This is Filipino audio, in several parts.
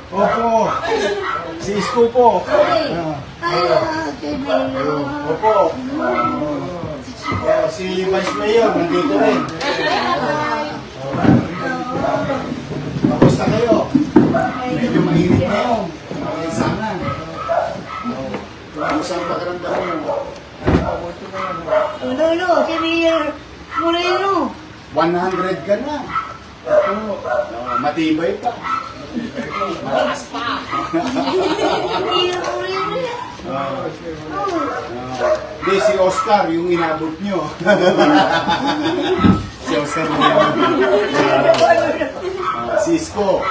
Opo. Si Isko po. Opo. Si Vice Mayor, nandito rin. Kamusta kayo? Medyo mainit ngayon. Sana. Kamusta ang pakiramdam mo? Lolo, si Mayor Moreno. 100 ka na. Matibay pa. Malakas pa. Mayor Moreno yan. Hindi, si Oscar, yung inabot nyo. Si Oscar yung inabot nyo. Si Isko.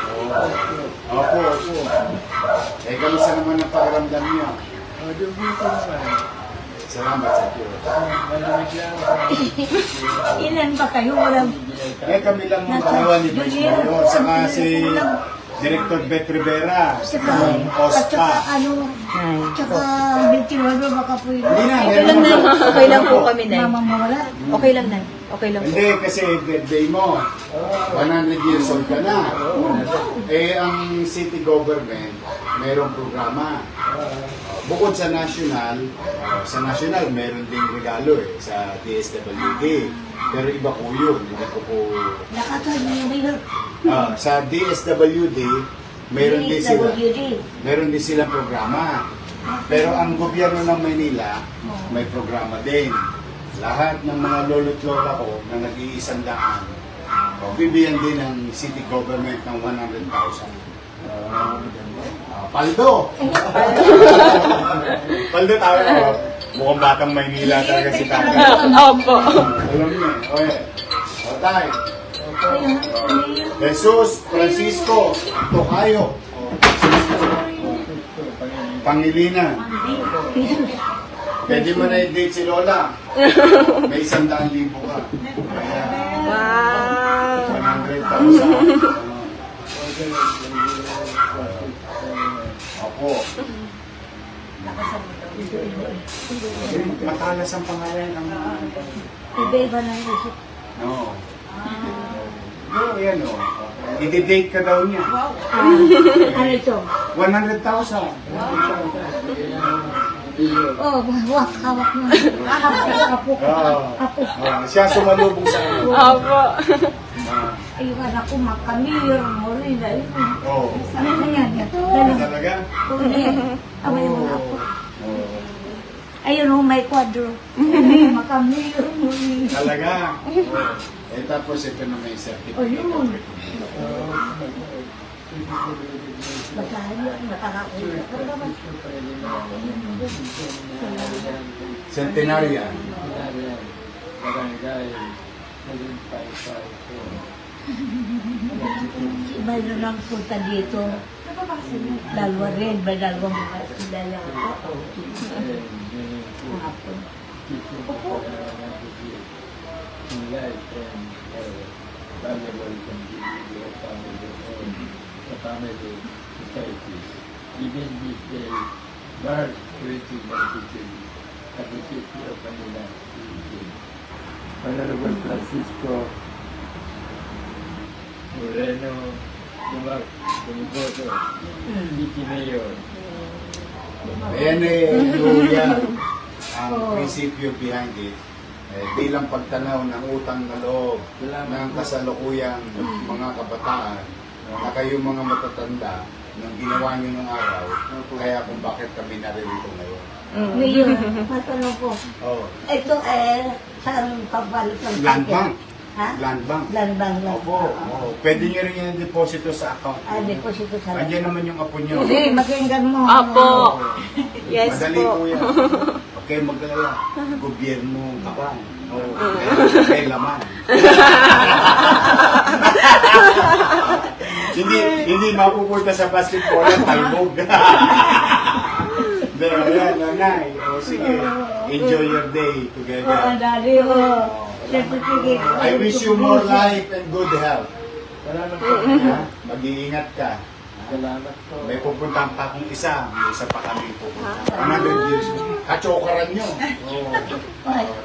Opo. Kamusta naman ang pakiramdam nyo? Salamat sa Diyos. Ilan ba kayo? Walang... Kami lang ang dalawa ni Vice Mayor. Saka si Director Bet Rivera. Oscar. Tsaka Bintiwado baka po yun. Hindi na. Okay lang, Nay. Okay lang po kami, Nay. Mama mawala. Okay lang, Nay. Okay lang po. Hindi, kasi birthday mo. 100 years old ka na. Ang city government, mayroong programa. Bukod sa national, meron ding regalo sa DSWD. Pero iba po yun. Hindi ko po... Nakatay niyo Mayor. Sa DSWD, meron din silang programa. Pero ang gobyerno ng Maynila, may programa din. Lahat ng mga lolo't lola ko na nag-iisang daan, bibigyan din ng city government ng 100,000. Paldo! Paldo tayo. Mukhang batang Maynila talaga si tatay. Opo. Alam niyo eh. Okay. O tayo. Jesus, Francisco, Tocayo, Pangilinan. Pwede mo na i-date si Lola. May 100,000 ka. Wow. 100,000. Opo. Matalas ang pangalan ng... Iba-iba na yung isip. No. Yan o. I-date ka daw niya. Ano ito? 100,000. Hawak mo. Apo. Siya sumalubong sa ano. Opo. Ayun anak ko, makamir, morina. Oo. Ano na yan? Talaga? Away mo ako. Ayun o, may kwadro. Makamir, morina. Talaga? Tapos ito na may certificate. Ayun. Bagayan, nakakakulit. Centenarian. Mayroon lang punta dito. Dalawa rin, ba dalawang mga dalawa ko? Hapon. Opo. Even this day, birth creating messaging at the city of Manila. Honorable Francisco Moreno Dumigoto, City Mayor. Ayan Julia, ang prinsipyo behind it. Bilang pagtanaw ng utang na loob ng kasalukuyang mga kabataan na kayo mga matatanda nang ginawa nyo ng araw, kaya kung bakit kami naririto ngayon. Ngayon, matanong ko. Oh. Ito saan pagbalik ng Land Bank. Ha? Land Bank. Land Bank. Opo. Pwede nyo rin yung deposito sa account. Deposito sa Andiyan naman yung apo nyo. Hindi, makinggan mo. Opo. Yes Madali po. po yan. Okay, magdala. Gobyerno, kapang. May laman. hindi mapupunta sa basketball ang talbog. Pero yan, nanay. Sige, enjoy your day together. Dali mo. Certificate. I wish you more life and good health. Salamat po. Mag-iingat ka. Salamat po. May pupuntahan pa akong isa pa kami pupunta. 100 years. Kachokaran nyo.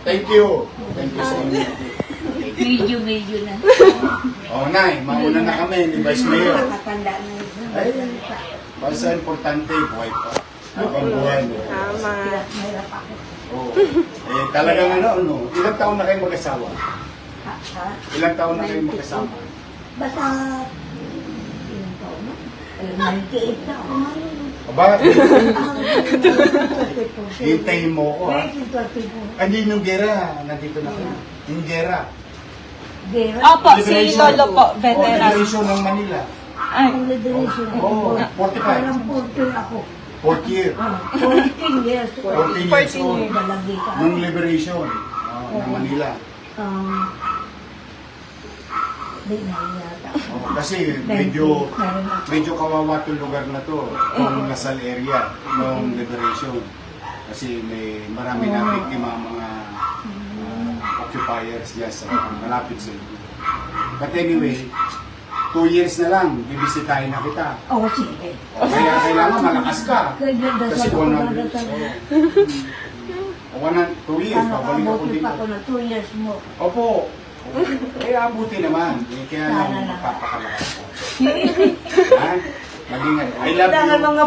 Thank you. Thank you so much. Medyo na. Oh, Nay, mauna na kami ni Vice Mayor. Nakatanda na yun. Ay, basta importante, buhay pa. Habang buhay mo. Tama. Mahirap ako. Oo. Eh, talagang ano, ilang taon na kayo mag-asawa? Ha? Ilang taon na kayo mag-asawa? Basta, ilang taon na? 98 na ako ngayon. Aba, Ah, hintayin mo ko, ha? 2024. Hindi yung gera, nandito na kayo. Yung gera. Gera. Opo, si Lolo po, O, veteran. Liberation ng Manila. Ay, Ang liberation Oo, ako. 45. Parang 14 ako. 4th year. 14 years. 14 years old. Balagi ka. Nung liberation ng Manila. Di na yata. Oh, kasi medyo kawawa itong lugar na to, itong Lasal area ng liberation. Kasi may marami na biktima mga occupiers dyan sa malapit sa ito. But anyway, 2 years na lang, bibisitahin na kita. Oo, sige. O, kaya kailangan malakas ka. Kaya Kasi dasal ako, 100. dasal. O, 2 years, babalik ako Nakakabuti dito. pa ako na 2 years mo. Opo. Eh, abuti naman. Eh, kaya lang Sana lang. magpapakalakas ko. Ha? Maging I love Kailangan you. mga